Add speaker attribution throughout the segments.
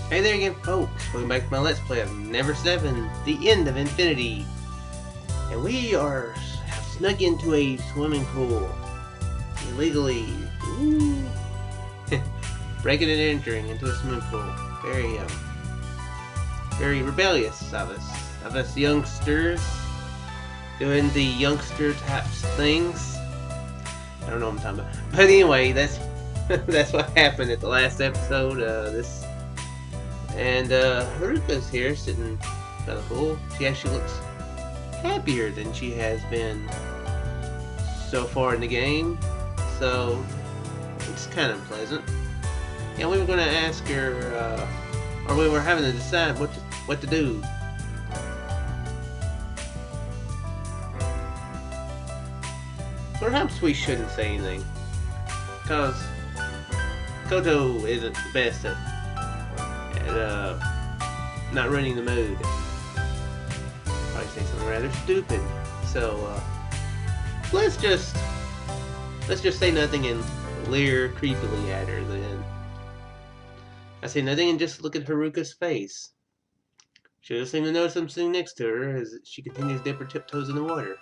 Speaker 1: Hey there again, folks. Welcome back to my Let's Play of Never7, The End of Infinity. And we have snuck into a swimming pool. Illegally. Ooh. Breaking and entering into a swimming pool. Very rebellious of us. Of us youngsters. Doing the youngster types things. I don't know what I'm talking about. But anyway, that's that's what happened at the last episode. Haruka's here sitting by the pool. She actually looks happier than she has been so far in the game. So it's kind of pleasant. And we were going to ask her, or we were having to decide what to do. Perhaps we shouldn't say anything, because Makoto isn't the best at not ruining the mood. Probably say something rather stupid. So let's just say nothing and leer creepily at her then. I say nothing and just look at Haruka's face. She doesn't seem to notice something next to her as she continues to dip her tiptoes in the water.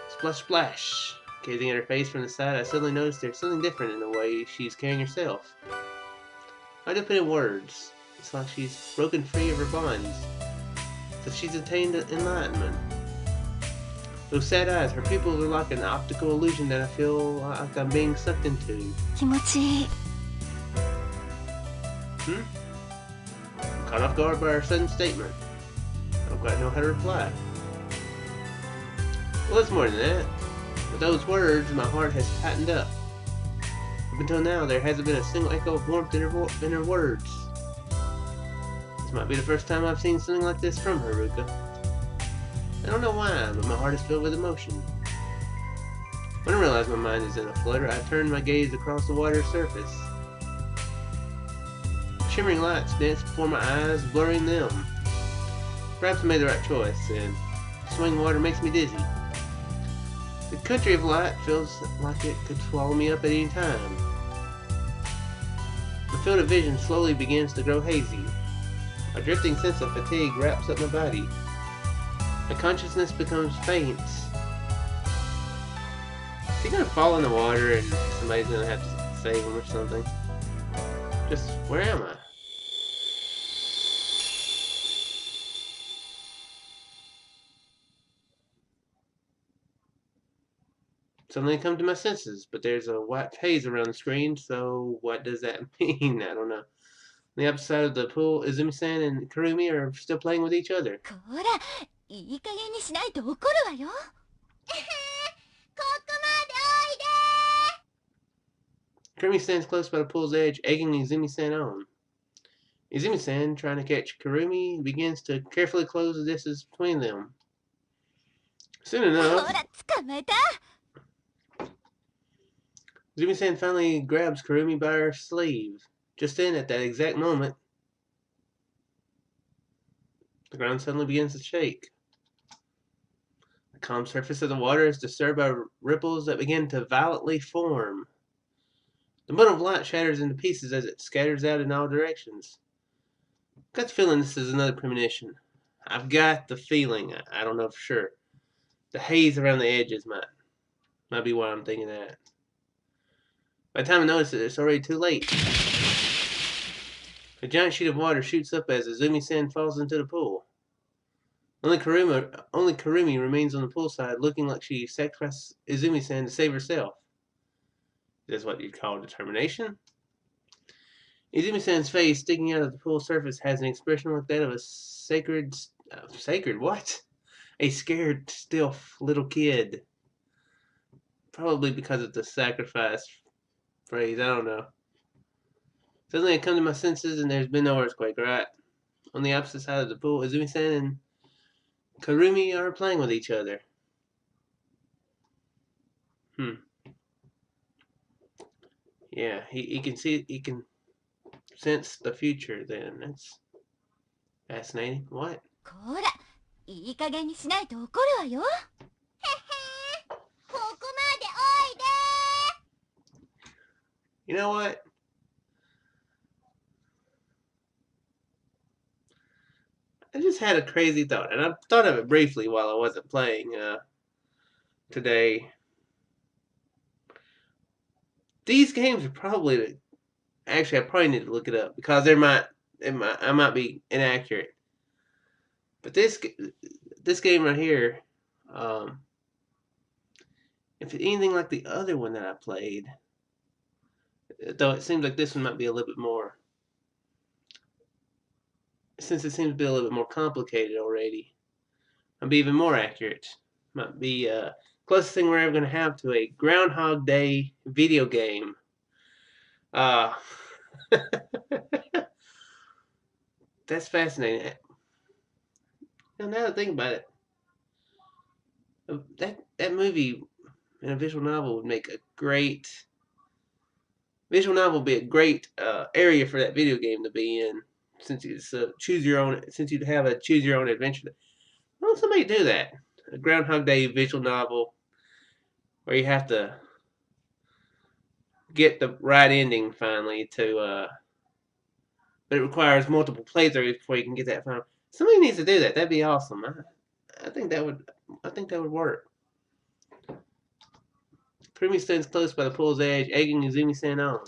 Speaker 1: Splash, splash. Gazing at her face from the side, I suddenly notice there's something different in the way she's carrying herself. I don't put in words. It's like she's broken free of her bonds. That she's attained enlightenment. Those sad eyes, her pupils are like an optical illusion that I feel like I'm being sucked into. I'm caught off guard by her sudden statement. I don't quite know how to reply. Well, it's more than that. With those words, my heart has tightened up. Up until now, there hasn't been a single echo of warmth in her words. This might be the first time I've seen something like this from Haruka. I don't know why, but my heart is filled with emotion. When I realize my mind is in a flutter, I turn my gaze across the water's surface. Shimmering lights dance before my eyes, blurring them. Perhaps I made the right choice, and swing water makes me dizzy. The country of light feels like it could swallow me up at any time. My field of vision slowly begins to grow hazy. A drifting sense of fatigue wraps up my body. My consciousness becomes faint. Is he gonna fall in the water and somebody's gonna have to save him or something? Just, where am I? Suddenly I come to my senses, but there's a white haze around the screen, so what does that mean? I don't know. On the opposite side of the pool, Izumi-san and Kurumi are still playing with each other. Kurumi stands close by the pool's edge, egging Izumi-san on. Izumi-san, trying to catch Kurumi, begins to carefully close the distance between them. Soon enough, Izumi-san finally grabs Kurumi by her sleeve. Just then, at that exact moment, the ground suddenly begins to shake. The calm surface of the water is disturbed by ripples that begin to violently form. The bundle of light shatters into pieces as it scatters out in all directions. I've got the feeling this is another premonition. I've got the feeling. I don't know for sure. The haze around the edges might be why I'm thinking that. By the time I notice it, it's already too late. A giant sheet of water shoots up as Izumi-san falls into the pool. Only Kurumi remains on the poolside, looking like she sacrificed Izumi-san to save herself. Is this what you'd call determination? Izumi-san's face, sticking out of the pool surface, has an expression like that of a sacred what? A scared, stiff little kid. Probably because of the sacrifice phrase, I don't know. Suddenly I come to my senses and there's been no earthquake, right? On the opposite side of the pool, Izumi-san and Kurumi are playing with each other. Yeah, he can sense the future then. That's fascinating. What? You know what? I just had a crazy thought, and I thought of it briefly while I wasn't playing today. These games are probably actually I probably need to look it up because I might be inaccurate. But this game right here, um, if it's anything like the other one that I played, though it seems like this one might be a little bit more, since it seems to be a little bit more complicated already, might be even more accurate. Might be closest thing we're ever going to have to a Groundhog Day video game. Uh, that's fascinating. Now that I think about it, that movie and a visual novel would make a great visual novel would be a great area for that video game to be in, since it's choose your own. Since you'd have a choose your own adventure. Why don't somebody do that? A Groundhog Day visual novel where you have to get the right ending finally but it requires multiple playthroughs before you can get that final. Somebody needs to do that. That'd be awesome. I think that would work. Kurumi stands close by the pool's edge, egging Izumi-san on.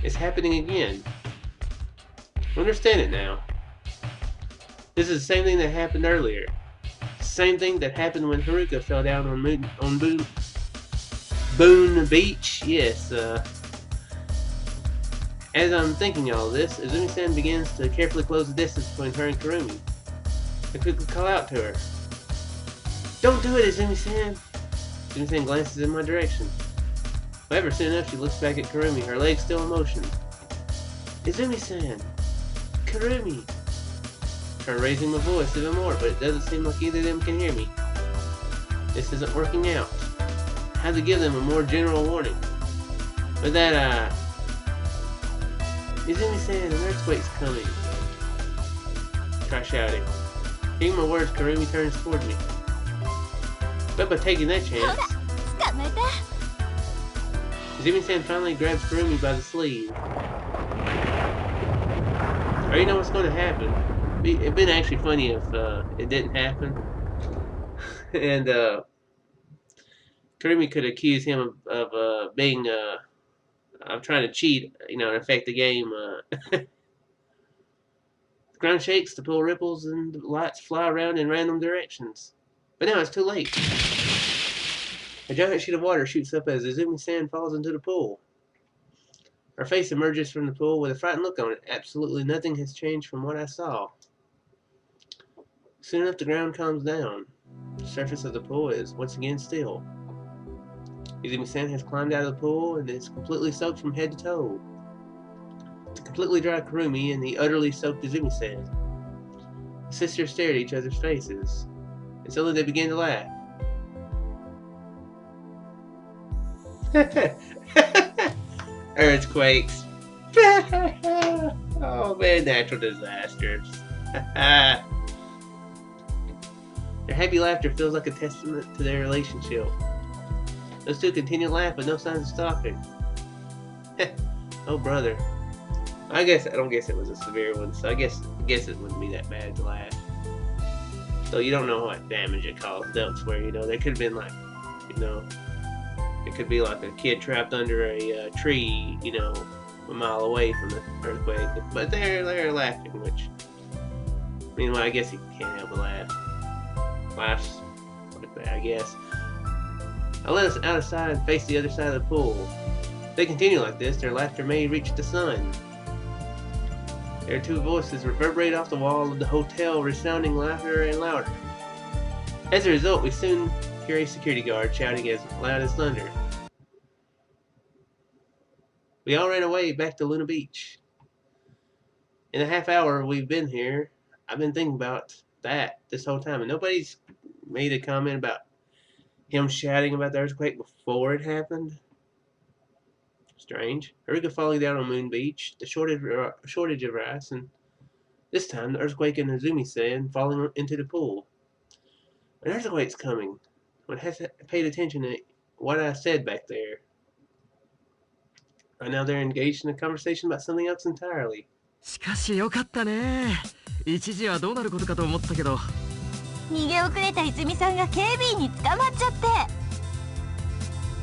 Speaker 1: It's happening again. I understand it now. This is the same thing that happened earlier. Same thing that happened when Haruka fell down on Boone Beach. Yes. As I'm thinking all this, Izumi-san begins to carefully close the distance between her and Kurumi. I quickly call out to her. Don't do it, Izumi-san! Izumi-san glances in my direction. However, soon enough she looks back at Kurumi, her legs still in motion. Izumi-san! Kurumi! I try raising my voice even more, but it doesn't seem like either of them can hear me. This isn't working out. I had to give them a more general warning. But that, Izumi-san, an earthquake's coming. Try shouting. Hearing my words, Kurumi turns toward me. But by taking that chance, Izumi-san finally grabs Kurumi by the sleeve. I already know what's going to happen. It'd been actually funny if it didn't happen. And Kurumi could accuse him of being of trying to cheat, and affect the game. The ground shakes, the pool ripples, and the lights fly around in random directions. But now it's too late. A giant sheet of water shoots up as Izumi-san falls into the pool. Her face emerges from the pool with a frightened look on it. Absolutely nothing has changed from what I saw. Soon enough, the ground calms down. The surface of the pool is once again still. Izumi-san has climbed out of the pool and is completely soaked from head to toe. The completely dry Kurumi and the utterly soaked Izumi-san. The sisters stare at each other's faces, and suddenly they begin to laugh. Earthquakes. Oh man, natural disasters. Their happy laughter feels like a testament to their relationship. Those two continue to laugh, but no signs of stopping. Oh brother. I don't guess it was a severe one, so I guess it wouldn't be that bad to laugh. So you don't know what damage it caused elsewhere, there could have been like, it could be like a kid trapped under a tree, a mile away from the earthquake. But they're laughing, which, meanwhile, I guess you can't help but laugh. Laughs like that, I guess. I let us outside and face the other side of the pool. If they continue like this, their laughter may reach the sun. Their two voices reverberate off the wall of the hotel, resounding louder and louder. As a result, we soon hear a security guard shouting as loud as thunder. We all ran away back to Luna Beach. In a half hour we've been here, I've been thinking about that this whole time, and nobody's made a comment about him shouting about the earthquake before it happened. Strange. Haruka falling down on Moon Beach, the shortage of ice, and this time the earthquake and Izumi-san falling into the pool. An earthquake's coming. One has paid attention to what I said back there. Right now they're engaged in a conversation about something else entirely.
Speaker 2: しかしよかったね。一時はどうなることかと思ったけど。
Speaker 3: 逃げ遅れた泉さんが警備員に捕まっちゃって。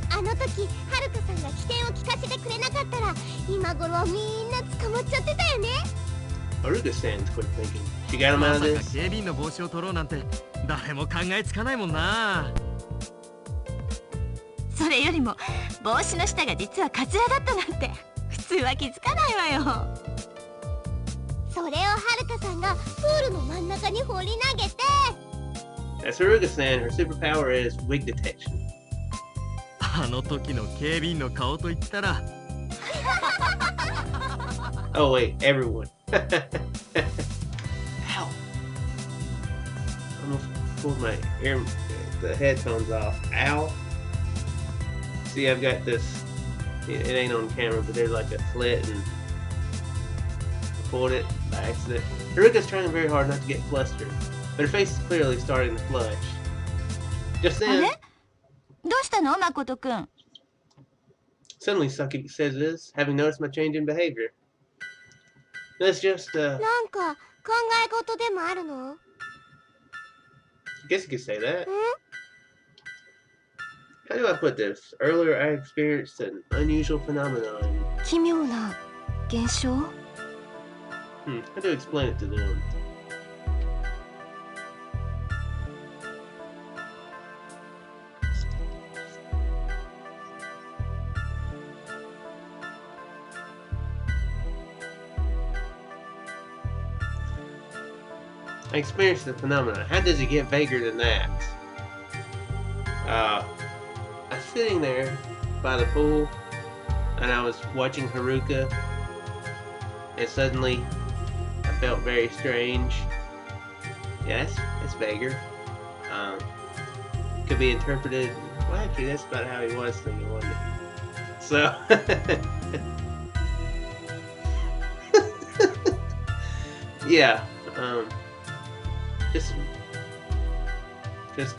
Speaker 3: あの時はるかさんが起点を聞かせてくれなかったら今頃はみんな捕まっちゃってたよね。
Speaker 1: Haruka stands quick thinking. She got him
Speaker 2: ま
Speaker 1: out
Speaker 2: さ
Speaker 1: of
Speaker 2: か
Speaker 1: this.
Speaker 2: 警備員の帽子を取ろうなんて誰も考えつかないもんな。
Speaker 3: それよりも帽子の下が実はカツラだったなんて普通は気づかないわよ。それをはるかさんがプールの真ん中に放り投げて。
Speaker 1: As Haruka stand, her superpower is wig detection.
Speaker 2: あの時の警備員の顔といったら。
Speaker 1: Oh wait, everyone. Ow! Almost pulled my the headphones off. Ow! See, I've got this. It ain't on camera, but there's like a slit, and I pulled it by accident. Haruka's trying very hard not to get flustered, but her face is clearly starting to flush. Just
Speaker 3: あ
Speaker 1: then,
Speaker 3: れ、どうしたの誠くん。
Speaker 1: suddenly Saki says this, having noticed my change in behavior. That's just,
Speaker 3: なんか考え事でもあるの？
Speaker 1: I guess you could say that. How do I put this? Earlier, I experienced an unusual phenomenon.
Speaker 3: 奇妙な現象？
Speaker 1: How to explain it to them? I experienced the phenomenon. How does it get vaguer than that? I was sitting there by the pool, and I was watching Haruka, and suddenly I felt very strange. Yeah, that's vaguer. Could be interpreted. Well, actually, that's about how he was thinking, wasn't it? So, yeah. Just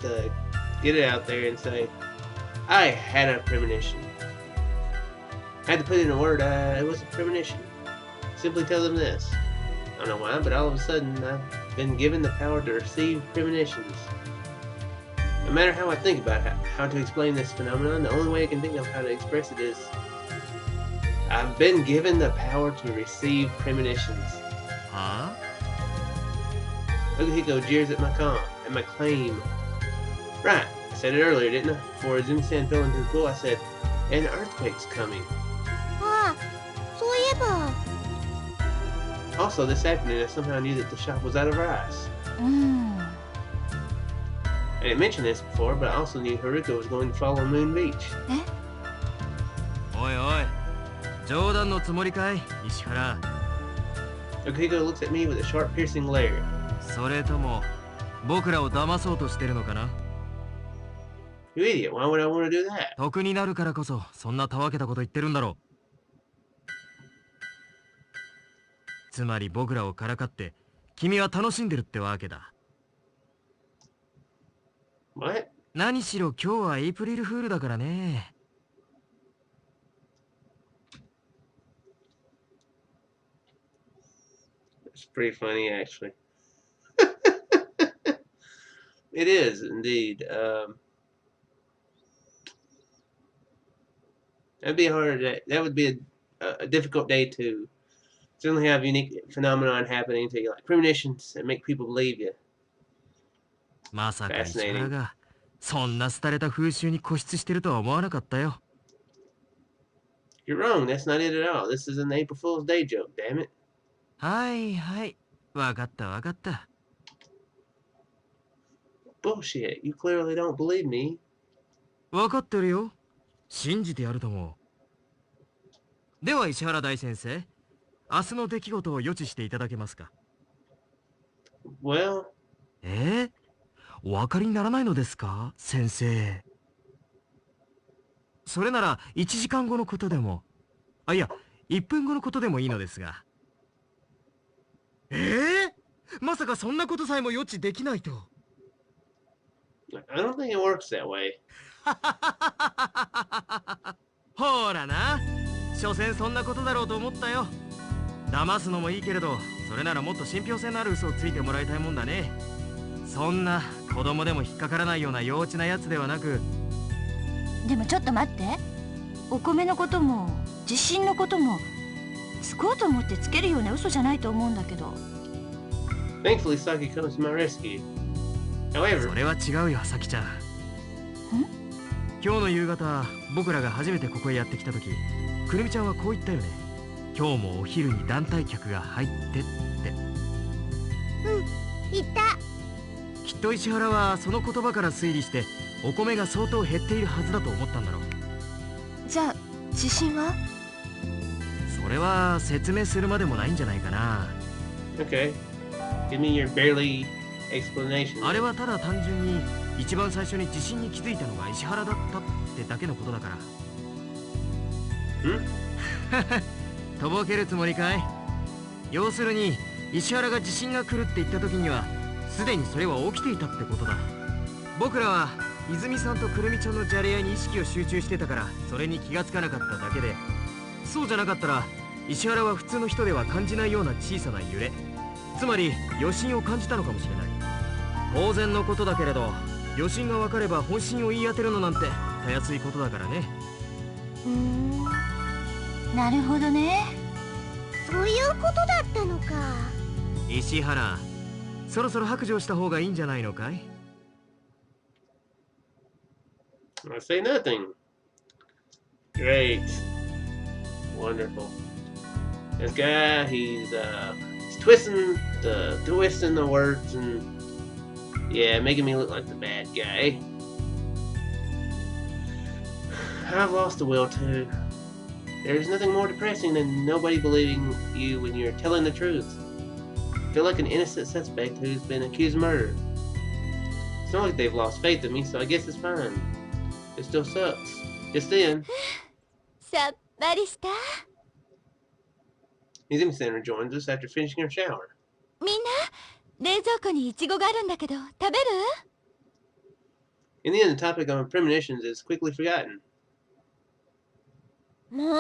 Speaker 1: get it out there and say, I had a premonition. I had to put in a word, it was a premonition. Simply tell them this. I don't know why, but all of a sudden I've been given the power to receive premonitions. No matter how I think about how to explain this phenomenon, the only way I can think of how to express it is I've been given the power to receive premonitions.
Speaker 2: Huh?
Speaker 1: Okuhiko jeers at my claim. Right, I said it earlier, didn't I? Before Izumi-san fell into the pool, I said, an earthquake's coming.
Speaker 3: ああ、そういえば。
Speaker 1: Also, this afternoon, I somehow knew that the shop was out of rice. I didn't mention this before, but I also knew Haruka was going to follow Moon Beach.
Speaker 2: おいおい、冗談のつもりかい、石原。
Speaker 1: Okuhiko looks at me with a sharp, piercing glare.
Speaker 2: それとも僕らを騙そうとしてるのかな？
Speaker 1: You idiot, why would I want to do that?
Speaker 2: 得になるからこそそんなたわけたこと言ってるんだろう。つまり僕らをからかって君は楽しんでるってわけだ。
Speaker 1: What?
Speaker 2: 何しろ今日はエイプリルフールだからね。
Speaker 1: It's pretty funny, actually. It is, indeed. That'd be a hard day. That would be a difficult day to certainly have unique phenomenon happening to you, like premonitions, and make people believe you.
Speaker 2: まさか石原がそんな廃れた風習に固執してるとは思わなかったよ。
Speaker 1: You're wrong. That's not it at all. This is an April Fool's Day joke, damn it.
Speaker 2: はいはい、わかったわかった。
Speaker 1: Bullshit. You clearly don't believe me.
Speaker 2: わかってるよ。信じてやると思う。では石原大先生、明日の出来事を予知していただけますか？
Speaker 1: Well,
Speaker 2: お分かりにならないのですか、先生。それなら1時間後のことでも、いや、1分後のことでもいいのですが。まさかそんなことさえも予知できないと。
Speaker 1: I don't think it works that way.
Speaker 2: ほらな、所詮そんなことだろうと思ったよ。騙すのもいいけれど、それならもっと信憑性のある嘘をついてもらいたいもんだね。そんな子供でも引っかからないような幼稚なやつではなく。
Speaker 3: でもちょっと待って、お米のことも地震のこともつこうと思ってつけるような嘘じゃないと思うんだけど。
Speaker 1: Thankfully, Saki comes to my rescue.
Speaker 2: そ
Speaker 1: However,
Speaker 2: れは違うよ、さきちゃん。今日の夕方、僕らが初めてここへやってきた時、くるみちゃんはこう言ったよね。今日もお昼に団体客が入ってって。
Speaker 3: 言った。
Speaker 2: きっと石原はその言葉から推理してお米が相当減っているはずだと思ったんだろう。
Speaker 3: じゃあ地震は？
Speaker 2: それは説明するまでもないんじゃないかな。
Speaker 1: okay. Give me your barely explanation.
Speaker 2: あれはただ単純に一番最初に地震に気づいたのが石原だったってだけのことだから。とぼけるつもりかい？要するに石原が地震が来るって言った時にはすでにそれは起きていたってことだ。僕らは泉さんとくるみちゃんのじゃれ合いに意識を集中してたからそれに気がつかなかっただけで、そうじゃなかったら石原は普通の人では感じないような小さな揺れ、つまり余震を感じたのかもしれない。当然のことだけれど、余震が分かれば本震を言い当てるのなんてたやすいことだからね。
Speaker 3: なるほどね。そういうことだったのか。
Speaker 2: 石原、そろそろ白状した方がいいんじゃないのかい？
Speaker 1: I say nothing. Great. Wonderful. This guy, he's twisting the words and yeah, making me look like the bad guy. I've lost the will to. There's nothing more depressing than nobody believing you when you're telling the truth. I feel like an innocent suspect who's been accused of murder. It's not like they've lost faith in me, so I guess it's fine. It still sucks. Just then,
Speaker 3: さっぱりした。
Speaker 1: Izumi-san rejoins us after finishing her shower.
Speaker 3: みんな冷蔵庫にイチゴがあるんだけど食べる？
Speaker 1: In the end, the topic on premonitions is quickly forgotten.
Speaker 3: もう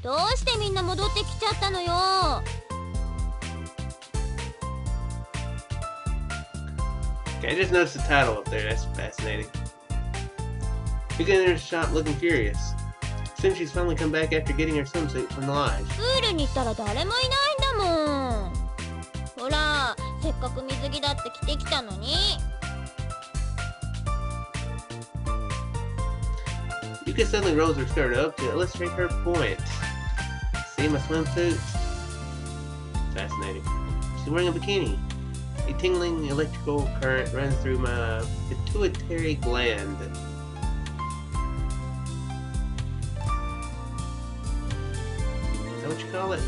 Speaker 3: どうしてみんな戻ってきちゃったのよ。
Speaker 1: Okay, I just noticed the title up there. That's fascinating. Yuka enters the shop looking furious. Soon she's finally come back after getting her swimsuit from the lodge.
Speaker 3: プールに行ったら誰もいないんだもん。ほら、せっかく水着だって着てきたのに。
Speaker 1: Yuka suddenly rolls her skirt up to illustrate her point. See my swimsuit? Fascinating. She's wearing a bikini. A tingling electrical current runs through my pituitary gland. Is that what you call it?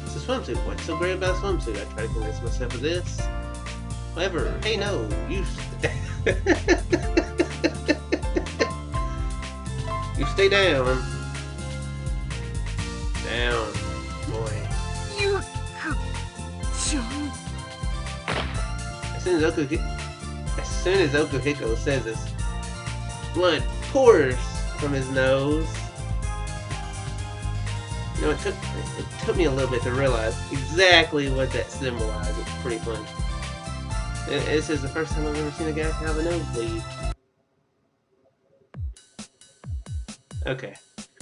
Speaker 1: It's a swimsuit. What's so great about a swimsuit? I try to convince myself of this. However, hey no, you you stay down. Down, boy. As soon as Okuhiko says this, blood pours from his nose. You know, it took me a little bit to realize exactly what that symbolized. It's pretty funny. This is the first time I've ever seen a guy have a nosebleed. Okay.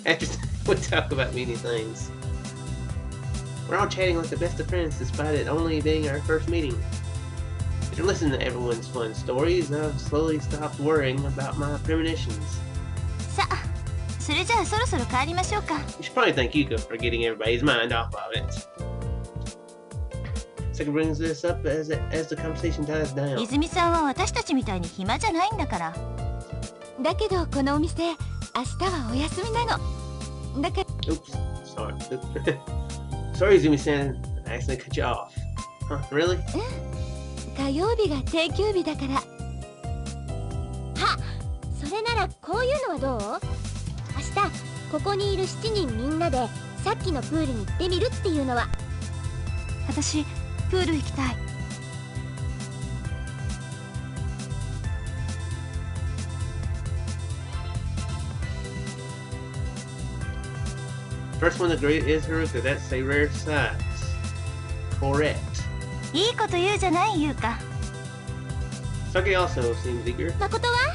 Speaker 1: After we talk about many things. We're all chatting like the best of friends despite it only being our first meeting. After listening to everyone's fun stories, I've slowly stopped worrying about my premonitions.
Speaker 3: さあ、それじゃあそろそろ帰りましょうか。
Speaker 1: You should probably thank Yuka for getting everybody's mind off of it. Seka brings this up as the conversation dies down.
Speaker 3: 泉さんは私たちみたいに暇じゃないんだから。だけどこのお店、明日はお休みなの。だから。
Speaker 1: Oops, sorry. Sorry, Izumi-san. I accidentally cut you off. Huh, really?
Speaker 3: 火曜日が定休日だから。あ、それならこういうのはどう？明日ここにいる7人みんなでさっきのプールに行ってみるっていうのは。私プール行きたい。
Speaker 1: First one to agree is Haruka. That's a rare sight. Correct.
Speaker 3: いいこと言うじゃない優香。
Speaker 1: Saki also seems eager.
Speaker 3: 誠は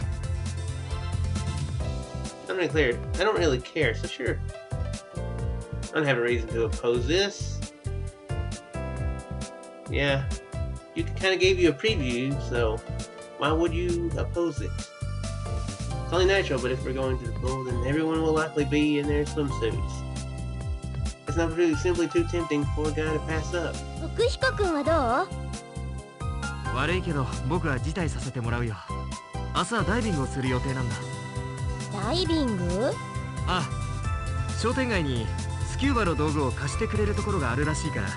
Speaker 1: I don't really care, so sure. I don't have a reason to oppose this. Yeah, you kind of gave you a preview, so why would you oppose it? It's only natural, but if we're going to the pool, then everyone will likely be in their swimsuits. It's not really simply too tempting for a guy to pass up.
Speaker 3: 奥彦君はどう？
Speaker 2: 悪いけど僕は辞退させてもらうよ。明日はダイビングをする予定なんだ。
Speaker 3: ダイビング？
Speaker 2: ああ、商店街にスキューバの道具を貸してくれるところがあるらしいから。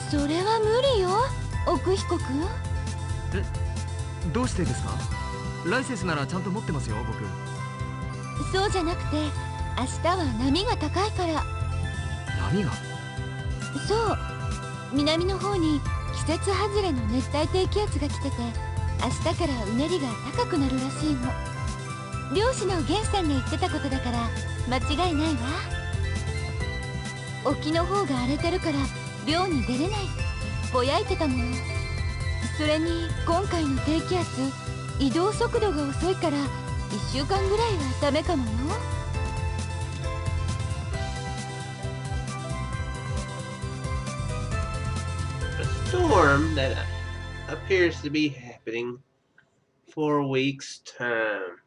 Speaker 3: それは無理よ、奥彦君。
Speaker 2: どうしてですか？ライセンスならちゃんと持ってますよ、僕。
Speaker 3: そうじゃなくて、明日は波が高いから。
Speaker 2: 波が？
Speaker 3: そう、南の方に季節外れの熱帯低気圧が来てて、明日からうねりが高くなるらしいの。漁師の源さんが言ってたことだから間違いないわ。沖の方が荒れてるから漁に出れないってぼやいてたもの。それに今回の低気圧、移動速度が遅いから1週間ぐらいはダメかもよ。
Speaker 1: A storm that appears to be happening for a week's time.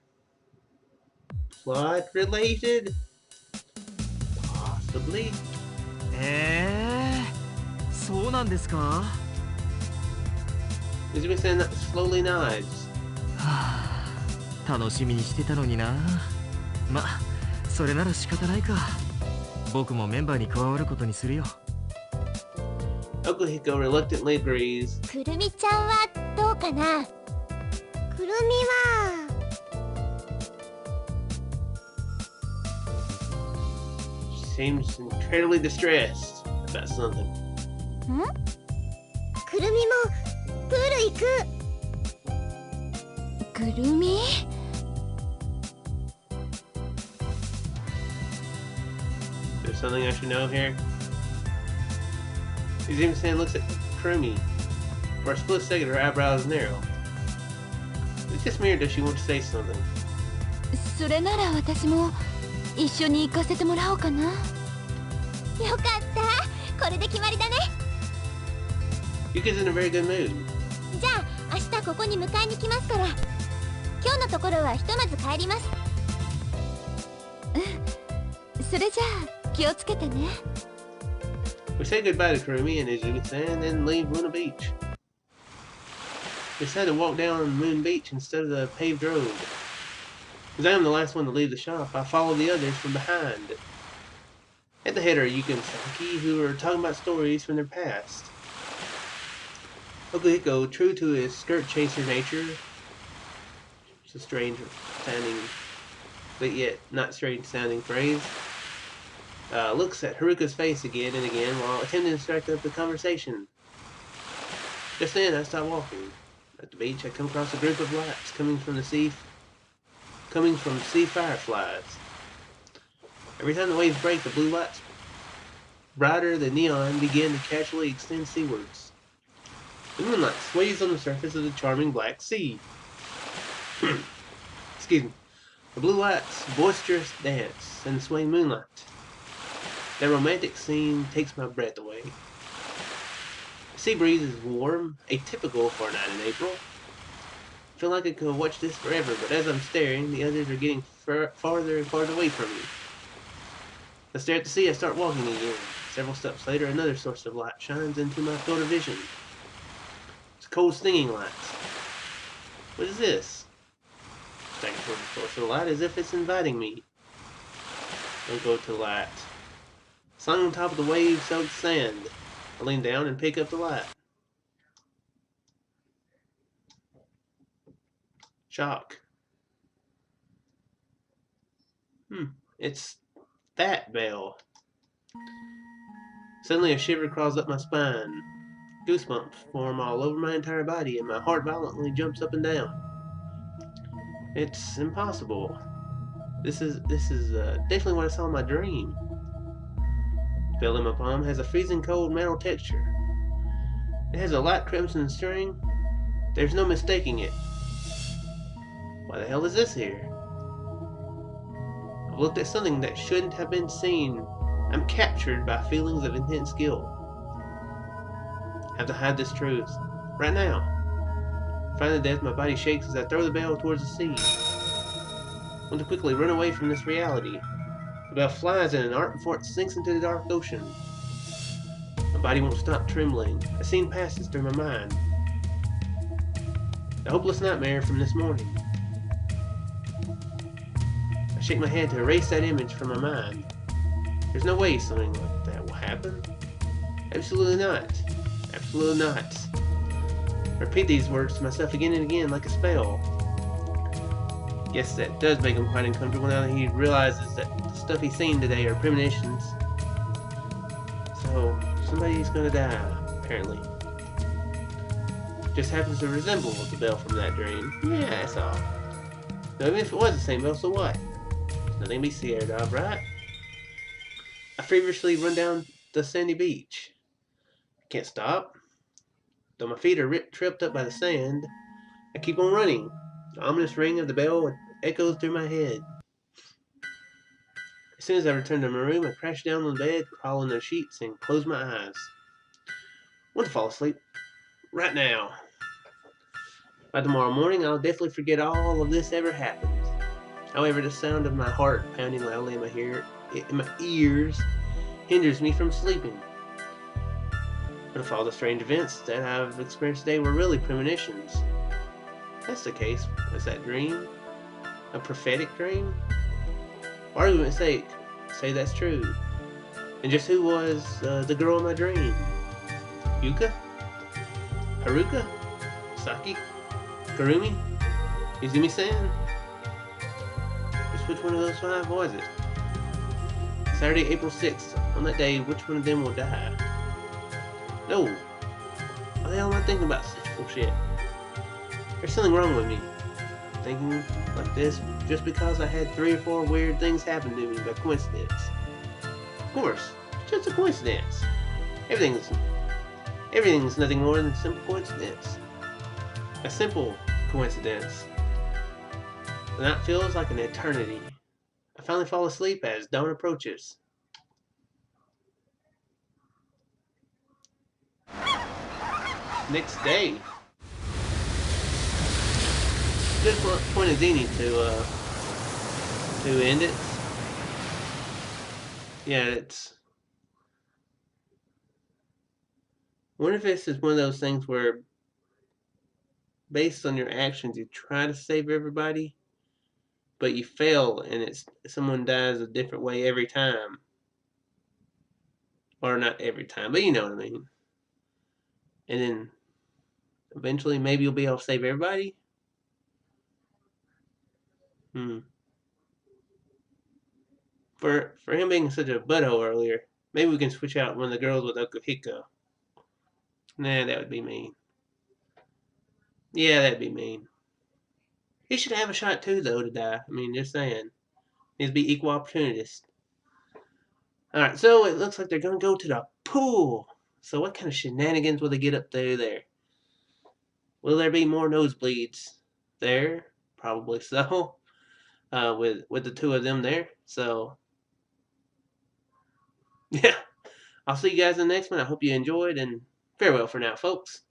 Speaker 1: Plot related? Possibly.
Speaker 2: そうなんですか？
Speaker 1: Izumi-san slowly nods.
Speaker 2: はあ、楽しみにしてたのにな。ま、それなら仕方ないか。僕もメンバーに加わることにするよ。
Speaker 1: Okuhiko reluctantly agrees.
Speaker 3: くるみちゃんはどうかな？くるみは
Speaker 1: She seems incredibly distressed about something.
Speaker 3: ん？くるみもプール行く。くるみ？
Speaker 1: There's something I should know here. Izumi-san looks at Kurumi. For a split second, her eyebrows narrow. Is it just me or does she want to say something?
Speaker 3: それなら私も一緒に行かせてもらおうかな。よかった、これで決まりだね。
Speaker 1: Yuka's in a very good mood.
Speaker 3: じゃあ明日ここに迎えに来ますから、今日のところはひとまず帰ります。うん、それじゃあ気をつけてね。
Speaker 1: We say goodbye to Kurumi and Izumi-san and then leave Luna Beach. We decided to walk down Moon Beach instead of the paved road. As I am the last one to leave the shop, I follow the others from behind. At the head are Yuka and Saki, who are talking about stories from their past. Okuhiko, true to his skirt chaser nature, it's a strange sounding, but yet not strange sounding phrase, looks at Haruka's face again and again while attempting to strike up the conversation. Just then, I stop walking. At the beach, I come across a group of lights coming from sea fireflies. Every time the waves break, the blue lights, brighter than neon, begin to casually extend seawards. The moonlight sways on the surface of the charming black sea. Excuse me. The blue lights boisterous dance and sway moonlight. That romantic scene takes my breath away. The sea breeze is warm, atypical for a night in April. I feel like I could watch this forever, but as I'm staring, the others are getting farther and farther away from me. I stare at the sea, I start walking again. Several steps later, another source of light shines into my field of vision. It's cold, stinging lights. What is this? Stagger toward the source of the light as if it's inviting me. Don't go to the light. Slung on top of the wave-soaked sand. I lean down and pick up the light. Shock. It's Fat Bell. Suddenly a shiver crawls up my spine. Goosebumps form all over my entire body and my heart violently jumps up and down. It's impossible. This is definitely what I saw in my dream. bell in my palm has a freezing cold metal texture. It has a light crimson string. There's no mistaking it. Why the hell is this here? I've looked at something that shouldn't have been seen. I'm captured by feelings of intense guilt. I have to hide this truth. Right now. Finally, death, my body shakes as I throw the bell towards the sea. I want to quickly run away from this reality. The bell flies in an arc before it sinks into the dark ocean. My body won't stop trembling. A scene passes through my mind. A hopeless nightmare from this morning. I shake my head to erase that image from my mind. There's no way something like that will happen. Absolutely not. Absolutely not. I repeat these words to myself again and again like a spell. Yes, that does make him quite uncomfortable now that he realizes that the stuff he's seen today are premonitions. So, somebody's gonna die, apparently. Just happens to resemble the bell from that dream. Yeah, that's all. Now, even if it was the same bell, so what? There's nothing to be scared of, right? I feverishly run down the sandy beach. I can't stop. Though my feet are tripped up by the sand, I keep on running. The ominous ring of the bell echoes through my head. As soon as I return to my room, I crash down on the bed, crawl under the sheets, and close my eyes. I want to fall asleep right now. By tomorrow morning, I'll definitely forget all of this ever happened. However, the sound of my heart pounding loudly in my ears hinders me from sleeping. What if all the strange events that I've experienced today were really premonitions? If that's the case, was that dream a prophetic dream? For argument's sake, say that's true. And just who was the girl in my dream? Yuka? Haruka? Saki? Karumi? Izumi-san? Just which one of those five was it? Saturday, April 6th. On that day, which one of them will die? No. Why the hell am I thinking about such bullshit? There's something wrong with me. Thinking like this just because I had 3 or 4 weird things happen to me by coincidence. Of course, it's just a coincidence. Everything's nothing more than a simple coincidence. A simple coincidence. The night feels like an eternity. I finally fall asleep as dawn approaches. Next day. Good point of Zini to end it. Yeah, it's. I wonder if this is one of those things where, based on your actions, you try to save everybody, but you fail, and someone dies a different way every time, or not every time, but you know what I mean. And then eventually, maybe you'll be able to save everybody. For him being such a butthole earlier, maybe we can switch out one of the girls with Okuhiko. Nah, that would be mean. Yeah, that'd be mean. He should have a shot too, though, to die. I mean, just saying. Needs to be equal opportunist. Alright, so it looks like they're gonna go to the pool. So what kind of shenanigans will they get up there? Will there be more nosebleeds there? Probably so. With the 2 of them there. So yeah. I'll see you guys in the next one. I hope you enjoyed, and farewell for now, folks.